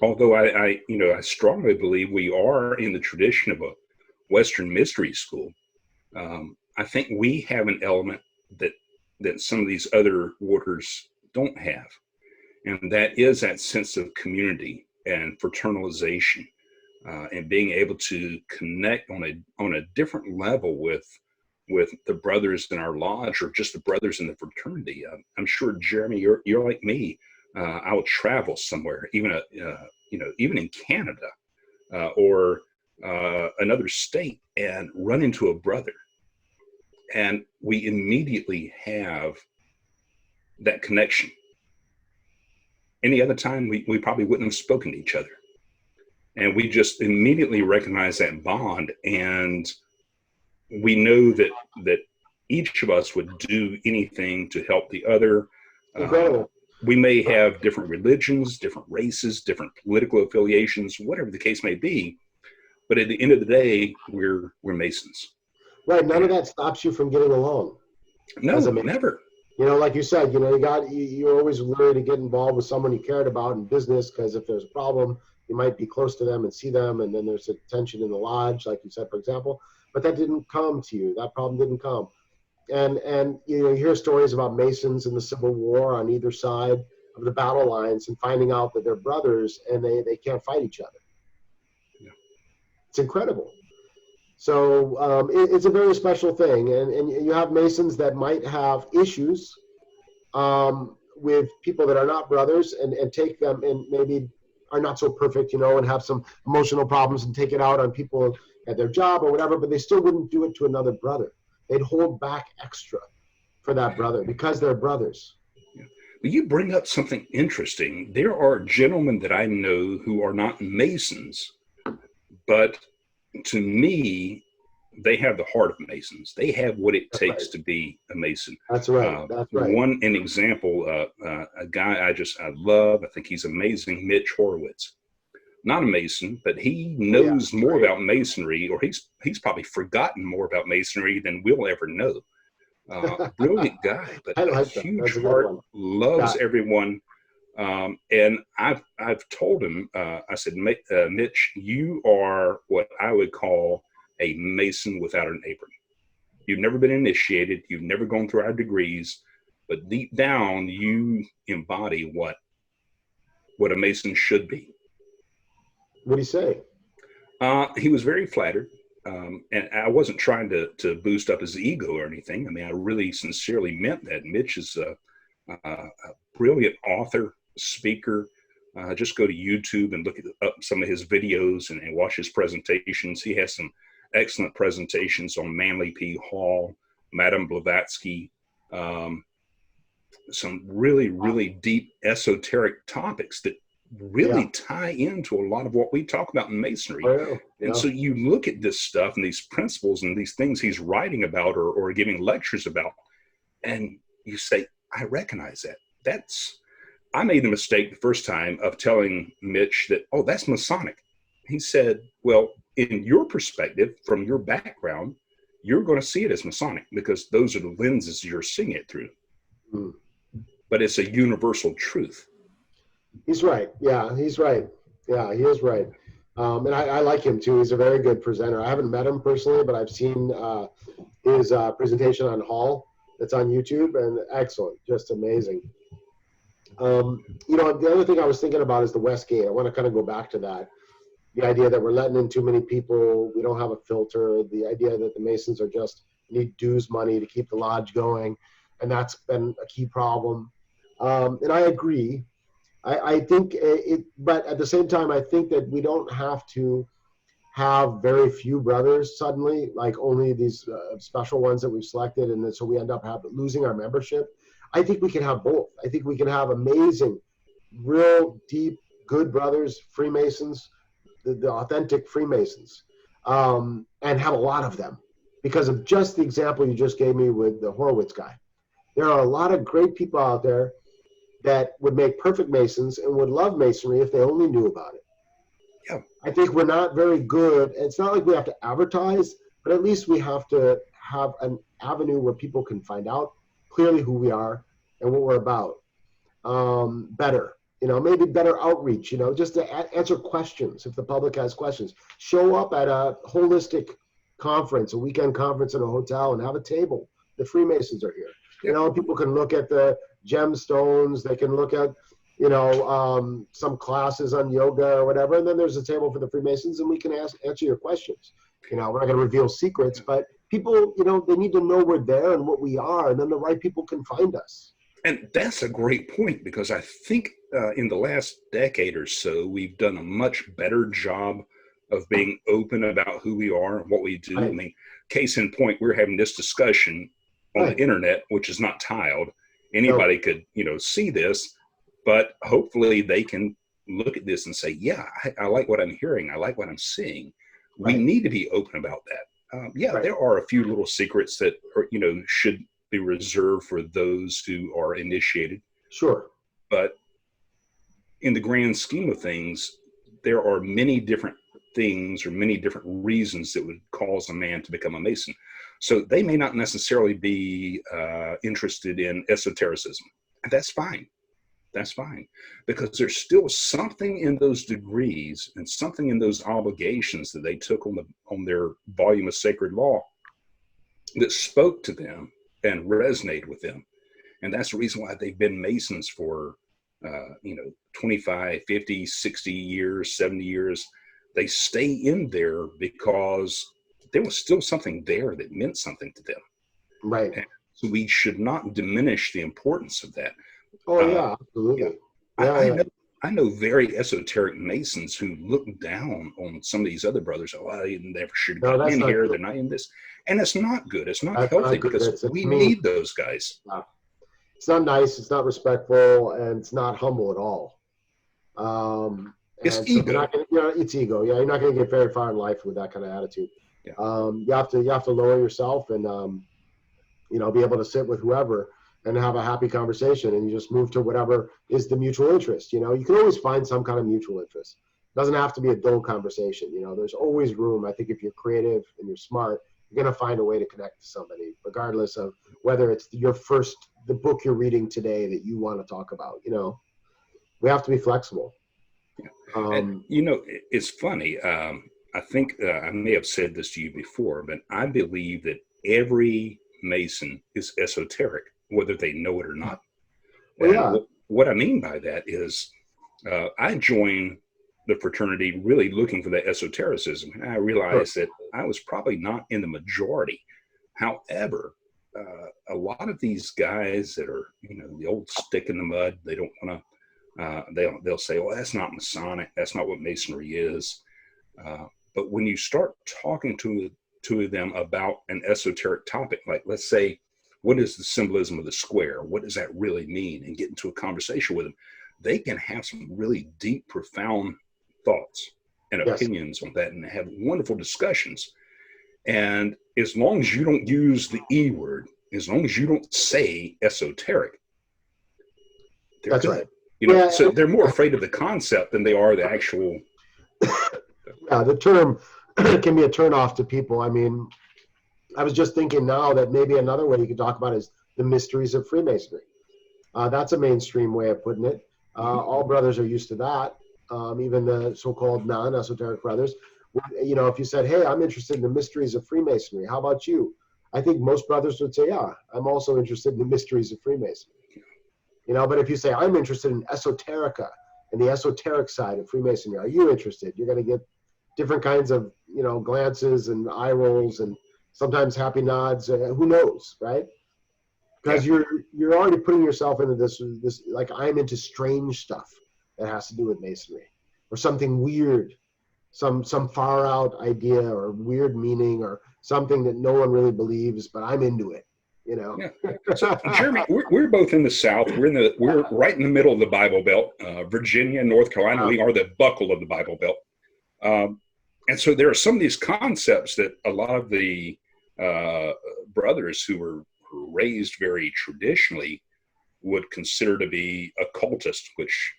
although I strongly believe we are in the tradition of a Western mystery school, I think we have an element that some of these other orders don't have. And that is that sense of community and fraternalization, and being able to connect on a different level with the brothers in our lodge or just the brothers in the fraternity. I'm sure, Jeremy, you're like me. I will travel somewhere, even even in Canada or another state, and run into a brother, and we immediately have that connection. Any other time, we probably wouldn't have spoken to each other, and we just immediately recognize that bond, and we know that each of us would do anything to help the other. We may have different religions, different races, different political affiliations, whatever the case may be, but at the end of the day, we're Masons. Right. None of that stops you from getting along. No, never. You know, like you said, you know, you're always worried to get involved with someone you cared about in business, because if there's a problem, you might be close to them and see them, and then there's a tension in the lodge, like you said, for example. But that didn't come to you. That problem didn't come. And you know, you hear stories about Masons in the Civil War on either side of the battle lines, and finding out that they're brothers and they can't fight each other. Yeah. It's incredible. So it's a very special thing. And you have Masons that might have issues with people that are not brothers, and take them, and maybe are not so perfect, you know, and have some emotional problems and take it out on people at their job or whatever, but they still wouldn't do it to another brother. They'd hold back extra for that brother because they're brothers. Yeah. Well, you bring up something interesting. There are gentlemen that I know who are not Masons, but to me, they have the heart of Masons. They have what it That's takes right. to be a Mason. That's right. That's right. An example, a guy I love, I think he's amazing, Mitch Horowitz. Not a Mason, but he knows more about Masonry, or he's probably forgotten more about Masonry than we'll ever know. Brilliant guy, but I a like that. huge That's a good heart, one. loves Yeah. everyone. And I've told him, I said, Mitch, you are what I would call a Mason without an apron. You've never been initiated. You've never gone through our degrees, but deep down, you embody what a Mason should be. What do you say? He was very flattered. And I wasn't trying to boost up his ego or anything. I mean, I really sincerely meant that. Mitch is a brilliant author, speaker. Just go to YouTube and look up some of his videos and watch his presentations. He has some excellent presentations on Manly P. Hall, Madame Blavatsky, some really, really deep esoteric topics that really tie into a lot of what we talk about in Masonry. And so you look at this stuff and these principles and these things he's writing about or giving lectures about, and you say, I recognize that. I made the mistake the first time of telling Mitch that, oh, that's Masonic. He said, well, in your perspective, from your background, you're going to see it as Masonic because those are the lenses you're seeing it through. Hmm. But it's a universal truth. He's right. Yeah, he's right. Yeah, he is right. And I like him too. He's a very good presenter. I haven't met him personally, but I've seen his presentation on Hall that's on YouTube, and excellent, just amazing. The other thing I was thinking about is the West Gate. I want to kind of go back to that. The idea that we're letting in too many people, we don't have a filter, the idea that the Masons are just need dues money to keep the lodge going, and that's been a key problem. And I agree. I think but at the same time, I think that we don't have to have very few brothers suddenly, like only these special ones that we've selected, and then so we end up losing our membership. I think we can have both. I think we can have amazing, real deep, good brothers, Freemasons, the authentic Freemasons, and have a lot of them because of just the example you just gave me with the Horowitz guy. There are a lot of great people out there that would make perfect Masons and would love Masonry if they only knew about it. Yeah. I think we're not very good. It's not like we have to advertise, but at least we have to have an avenue where people can find out clearly who we are and what we're about. Better, maybe better outreach, just to answer questions if the public has questions. Show up at a holistic conference, a weekend conference in a hotel, and have a table. The Freemasons are here. Yep. People can look at the gemstones. They can look at, some classes on yoga or whatever. And then there's a table for the Freemasons, and we can answer your questions. We're not going to reveal secrets, but people, they need to know we're there and what we are, and then the right people can find us. And that's a great point, because I think in the last decade or so, we've done a much better job of being open about who we are and what we do. Right. I mean, case in point, we're having this discussion on the internet, which is not tiled. Anybody could, see this, but hopefully they can look at this and say, yeah, I like what I'm hearing. I like what I'm seeing. Right. We need to be open about that. There are a few little secrets that are, should be reserved for those who are initiated. Sure. But in the grand scheme of things, there are many different things or many different reasons that would cause a man to become a Mason. So they may not necessarily be interested in esotericism. And that's fine. That's fine. Because there's still something in those degrees and something in those obligations that they took on their volume of sacred law that spoke to them and resonated with them. And that's the reason why they've been Masons for, 25, 50, 60 years, 70 years. They stay in there because there was still something there that meant something to them. Right. And so we should not diminish the importance of that. Oh, yeah, absolutely. I know very esoteric Masons who look down on some of these other brothers. Oh, I never should have gotten in here. They're not in this. And it's not good. It's not healthy because we need those guys. it's not nice, it's not respectful, and it's not humble at all. It's And so you're ego. not going to, it's ego. Yeah, you're not going to get very far in life with that kind of attitude. Yeah. You have to lower yourself and be able to sit with whoever and have a happy conversation, and you just move to whatever is the mutual interest. You can always find some kind of mutual interest. It doesn't have to be a dull conversation. There's always room. I think if you're creative and you're smart, you're going to find a way to connect to somebody, regardless of whether it's the book you're reading today that you want to talk about. We have to be flexible. And, it's funny. I think I may have said this to you before, but I believe that every Mason is esoteric, whether they know it or not. Well, And yeah. what I mean by that is I joined the fraternity really looking for that esotericism. And I realized that I was probably not in the majority. However, a lot of these guys that are, the old stick in the mud, they don't want to, they'll say, well, that's not Masonic. That's not what Masonry is. But when you start talking to them about an esoteric topic, like let's say, what is the symbolism of the square? What does that really mean? And get into a conversation with them, they can have some really deep, profound thoughts and opinions on that and have wonderful discussions. And as long as you don't use the E word, as long as you don't say esoteric, That's good. Right. So they're more afraid of the concept than they are the actual. Yeah, the term can be a turnoff to people. I mean, I was just thinking now that maybe another way you could talk about is the mysteries of Freemasonry. That's a mainstream way of putting it. All brothers are used to that, even the so-called non-esoteric brothers. If you said, hey, I'm interested in the mysteries of Freemasonry, how about you? I think most brothers would say, yeah, I'm also interested in the mysteries of Freemasonry. But if you say, I'm interested in esoterica and the esoteric side of Freemasonry, are you interested? You're going to get different kinds of, glances and eye rolls and sometimes happy nods. Who knows, right? Because you're already putting yourself into this like, I'm into strange stuff that has to do with Masonry, or something weird, some far out idea or weird meaning or something that no one really believes, but I'm into it. Yeah. So, Jeremy, we're both in the South. We're right in the middle of the Bible Belt. Virginia, North Carolina, we are the buckle of the Bible Belt. And so there are some of these concepts that a lot of the brothers who were raised very traditionally would consider to be occultist, which,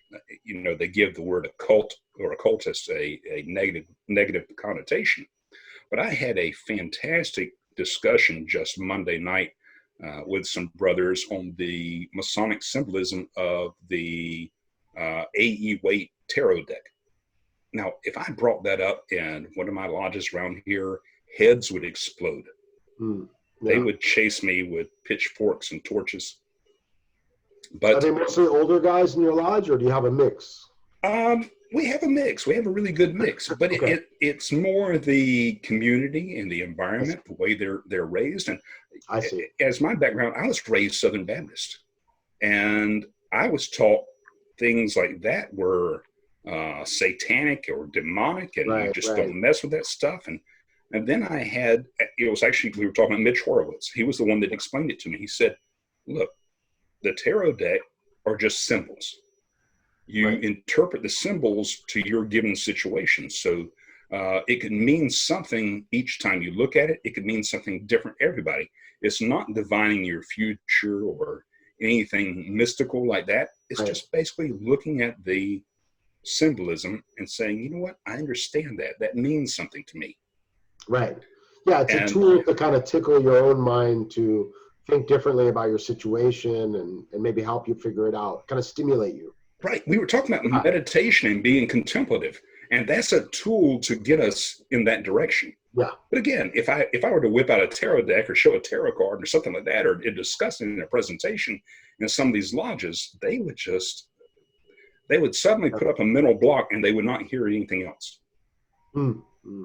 they give the word occult or occultist a negative connotation. But I had a fantastic discussion just Monday night with some brothers on the Masonic symbolism of the A.E. Waite tarot deck. Now, if I brought that up in one of my lodges around here, heads would explode. They would chase me with pitchforks and torches. But are they mostly older guys in your lodge, or do you have a mix? We have a mix. We have a really good mix, but it's more the community and the environment, the way they're raised. And I see. As my background, I was raised Southern Baptist, and I was taught things like that were satanic or demonic, and you just don't mess with that stuff. And then it was actually, we were talking about Mitch Horowitz. He was the one that explained it to me. He said, look, the tarot deck are just symbols. You interpret the symbols to your given situation. So it could mean something each time you look at it. It could mean something different to everybody. It's not divining your future or anything mystical like that. It's just basically looking at the symbolism and saying, you know what, I understand that. That means something to me. Right. Yeah, it's a tool to kind of tickle your own mind to think differently about your situation and maybe help you figure it out, kind of stimulate you. Right. We were talking about meditation and being contemplative, and that's a tool to get us in that direction. Yeah. But again, if I were to whip out a tarot deck or show a tarot card or something like that, or discuss it in a presentation in some of these lodges, they would suddenly put up a mental block and they would not hear anything else. Mm-hmm.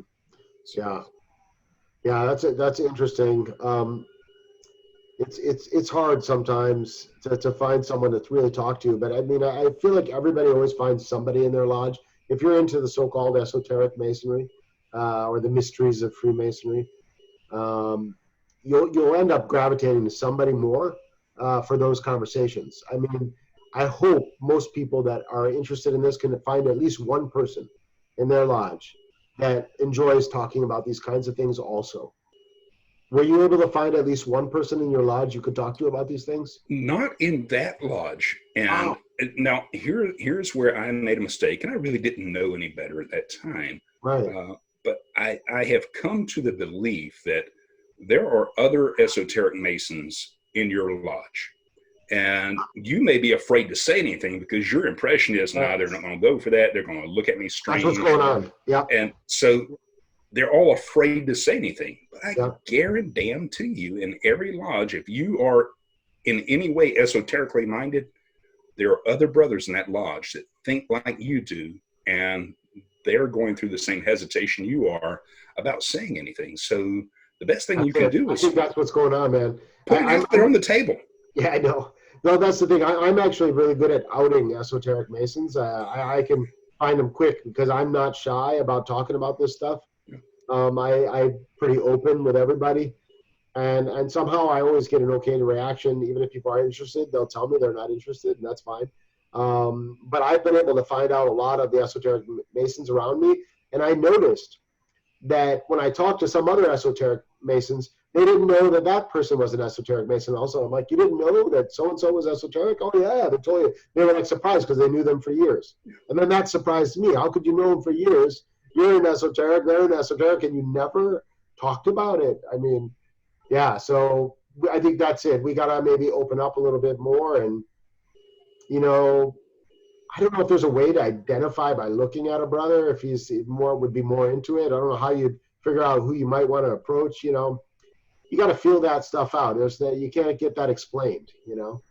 Yeah, that's interesting. It's hard sometimes to find someone to really talk to, but I mean, I feel like everybody always finds somebody in their lodge. If you're into the so-called esoteric Masonry or the mysteries of Freemasonry, you'll end up gravitating to somebody more for those conversations. I mean, I hope most people that are interested in this can find at least one person in their lodge that enjoys talking about these kinds of things also. Were you able to find at least one person in your lodge you could talk to about these things? Not in that lodge. And Wow. now here's where I made a mistake, and I really didn't know any better at that time. Right. But I have come to the belief that there are other esoteric Masons in your lodge. And you may be afraid to say anything because your impression is, nah, they're not going to go for that. They're going to look at me strange. That's what's going on. Yeah. And so they're all afraid to say anything. But I Yeah. guarantee you, in every lodge, if you are in any way esoterically minded, there are other brothers in that lodge that think like you do, and they're going through the same hesitation you are about saying anything. So the best thing you can do I is think that's what's going on, man. put it out there on the table. Yeah, I know. No, that's the thing. I'm actually really good at outing esoteric Masons. I can find them quick because I'm not shy about talking about this stuff. I'm pretty open with everybody. And somehow I always get an okay reaction. Even if people are interested, they'll tell me they're not interested, and that's fine. But I've been able to find out a lot of the esoteric Masons around me. And I noticed that when I talked to some other esoteric Masons, they didn't know that that person was an esoteric Mason also. I'm like, you didn't know that so-and-so was esoteric? Oh, yeah, they told you. They were like surprised because they knew them for years. And then that surprised me. How could you know them for years? You're an esoteric, they're an esoteric, and you never talked about it. I mean, yeah, so I think that's it. We got to maybe open up a little bit more. And, you know, I don't know if there's a way to identify by looking at a brother, if he's more, would be more into it. I don't know how you'd figure out who you might want to approach, you know. You got to feel that stuff out. There's that, you can't get that explained, you know.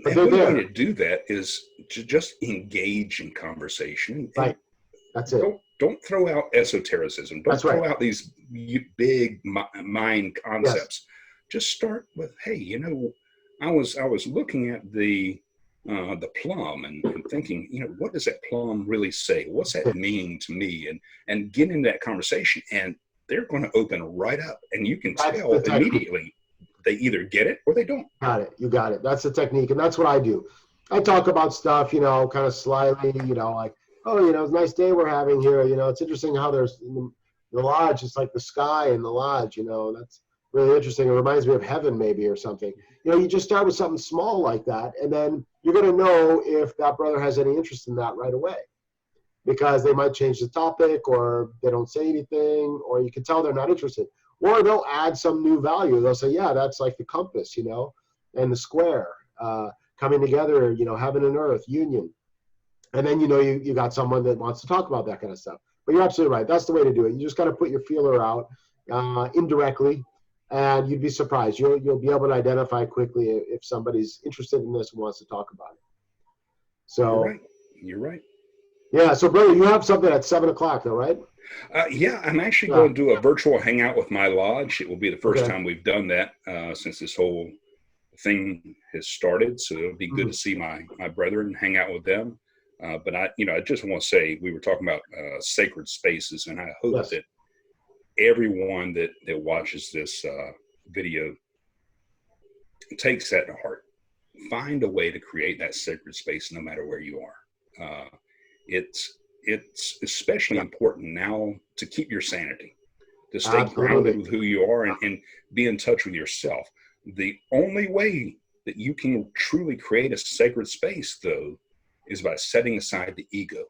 But And they're one way there. to do that is to just engage in conversation. And Right. That's it. Don't throw out esotericism. Don't That's throw right. out these big mind concepts. Just start with, hey, you know, I was looking at the plum and thinking, you know, what does that plum really say? What's that mean to me? And get into that conversation, and they're going to open right up, and you can That's tell the technique. immediately they either get it or they don't. Got it. You got it. That's the technique. And that's what I do. I talk about stuff, you know, kind of slyly, you know, like, oh, you know, it's a nice day we're having here. You know, it's interesting how there's in the lodge, it's like the sky in the lodge, you know, that's really interesting. It reminds me of heaven maybe or something. You know, you just start with something small like that, and then you're going to know if that brother has any interest in that right away, because they might change the topic, or they don't say anything, or you can tell they're not interested. Or they'll add some new value. They'll say, yeah, that's like the compass, you know, and the square coming together, you know, heaven and earth, union. And then, you know, you got someone that wants to talk about that kind of stuff. But you're absolutely right. That's the way to do it. You just got to put your feeler out indirectly, and you'd be surprised. You'll be able to identify quickly if somebody's interested in this and wants to talk about it. So You're right. Yeah. So, brother, you have something at 7 o'clock, though, right? Yeah, I'm actually going to do a virtual hangout with my lodge. It will be the first Okay. time we've done that since this whole thing has started. So it'll be good to see my brethren, hang out with them. But I just want to say, we were talking about sacred spaces, and I hope that everyone that watches this video takes that to heart. Find a way to create that sacred space no matter where you are. It's especially important now to keep your sanity, to stay grounded with who you are, and be in touch with yourself. The only way that you can truly create a sacred space, though, is by setting aside the ego.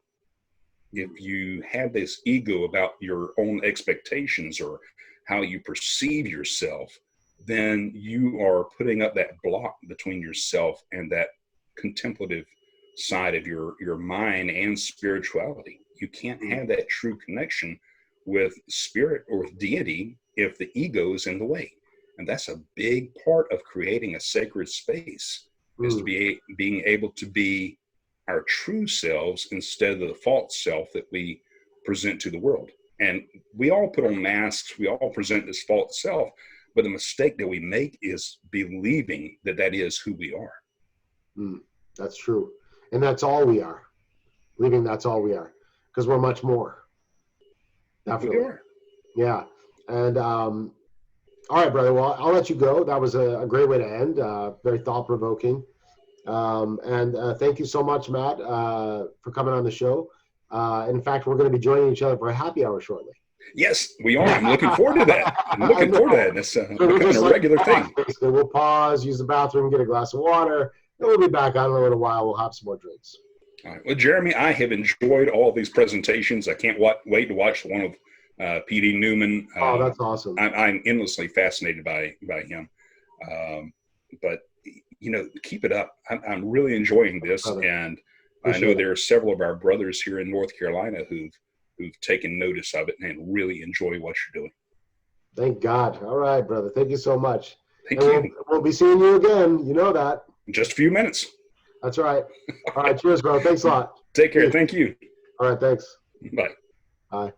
If you have this ego about your own expectations or how you perceive yourself, then you are putting up that block between yourself and that contemplative side of your mind and spirituality. You can't have that true connection with spirit or with deity if the ego is in the way. And that's a big part of creating a sacred space, is to be being able to be our true selves instead of the false self that we present to the world. And we all put on masks, we all present this false self, but the mistake that we make is believing that that is who we are. That's true. And that's all we are. Believing that's all we are. Because we're much more. Definitely. We are. Yeah. And All right, brother. Well, I'll let you go. That was a great way to end. Very thought provoking. And thank you so much, Matt, for coming on the show. In fact, we're going to be joining each other for a happy hour shortly. Yes, we are. I'm looking forward to that. I'm looking forward to that. It's becoming a regular thing. Basically, we'll pause, use the bathroom, get a glass of water, and we'll be back on in a little while. We'll have some more drinks. All right. Well, Jeremy, I have enjoyed all these presentations. I can't wait to watch the one of P.D. Newman. Oh, that's awesome. I'm endlessly fascinated by him. But, keep it up. I'm really enjoying this. And I know there are several of our brothers here in North Carolina who've taken notice of it and really enjoy what you're doing. Thank God. All right, brother. Thank you so much. Thank you. We'll be seeing you again. You know that. In just a few minutes. That's right. All right. Cheers, bro. Thanks a lot. Take care. Thank you. All right. Thanks. Bye. Bye.